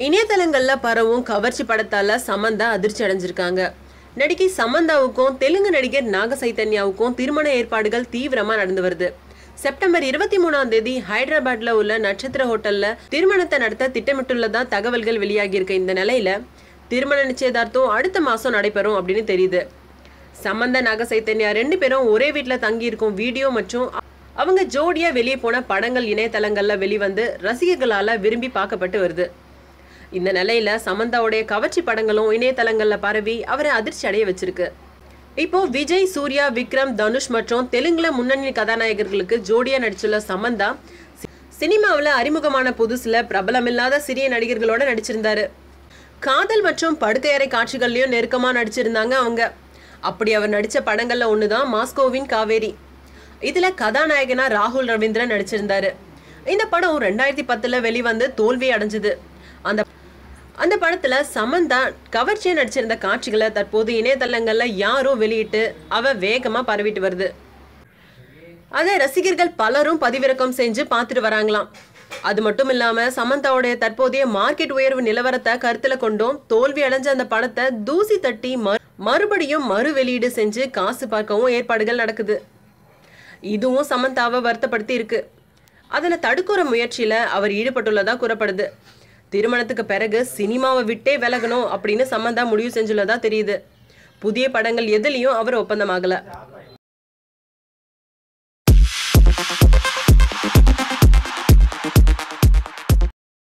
இணையதளங்கள்ல பரவும் கவர்ச்சி படத்தால சமந்தா அதிர்ச்சி அடைஞ்சிருக்காங்க. நடிகை சமந்தாவுக்கும் தெலுங்கு நடிகர் நாக சைத்தன்யாவுக்கும் திருமண ஏற்பாடுகள் தீவிரமா நடந்து வருது. செப்டம்பர் 23ஆம் தேதி ஹைதராபாத்ல உள்ள நட்சத்திர ஹோட்டல்ல திருமணத்தை நடத்த திட்டமிட்டுள்ளதா தகவல்கள் வெளியாகி இருக்க இந்த நிலையில திருமண நிச்சயதார்த்தம் அடுத்த மாசம் நடைபெறும் அப்படின்னு தெரியுது. சமந்தா நாக சைத்தன்யா 2 பேரும் ஒரே வீட்டுல தங்கி இருக்கும் வீடியோ மற்றும் அவங்க ஜோடியா வெளியே போன படங்கள் இணையதளங்கள்ல வெளிவந்து ரசிகர்களால விரும்பி பார்க்கப்பட்டு வருது. இந்த நிலையில சமந்தாவுடைய கவர்ச்சி படங்களும் இணையதளங்கள்ல பரவி அவரை அதிர்ச்சி அடைய வச்சிருக்கு. இப்போ விஜய், சூர்யா, விக்ரம், தனுஷ் மற்றும் தெலுங்குல முன்னணி கதாநாயகர்களுக்கு ஜோடியா நடிச்சுள்ள சமந்தா சினிமாவில் அறிமுகமான புதுசுல பிரபலமில்லாத சிறிய நடிகர்களோட நடிச்சிருந்தாரு. காதல் மற்றும் படுக்கையறை காட்சிகள்லயும் நெருக்கமா நடிச்சிருந்தாங்க அவங்க. அப்படி அவர் நடிச்ச படங்கள்ல ஒண்ணுதான் மாஸ்கோவின் காவேரி. இதுல கதாநாயகனா ராகுல் ரவீந்திரன் நடிச்சிருந்தாரு. இந்த படம் 2010 வெளிவந்து தோல்வி அடைஞ்சது. அந்த படத்துல சமந்தா கவர்ச்சியா நடிச்சிருந்த காட்சிகளை தற்போது இணையதளங்கள்ல யாரோ வெளியிட்டு அவ வேகமா பரவிட்டு வருது. அதை ரசிகர்கள் பலரும் பதிவிறக்கம் செஞ்சு பார்த்துட்டு வராங்களாம். அது மட்டும் இல்லாம சமந்தாவுடைய தற்போதைய மார்க்கெட் உயர்வு நிலவரத்தை கருத்துல கொண்டும் தோல்வி அடைஞ்ச அந்த படத்தை தூசி தட்டி மறுபடியும் மறு வெளியீடு செஞ்சு காசு பார்க்கவும் ஏற்பாடுகள் நடக்குது. இதுவும் சமந்தாவை வருத்தப்படுத்தி இருக்கு. அதுல தடுக்கிற முயற்சியில அவர் ஈடுபட்டுள்ளதா கூறப்படுது. திருமணத்துக்கு பிறகு சினிமாவை விட்டே விலகணும் அப்படின்னு சமந்தா முடிவு செஞ்சுள்ளதா தெரியுது. புதிய படங்கள் எதுலயும் அவர் ஒப்பந்தமாகல.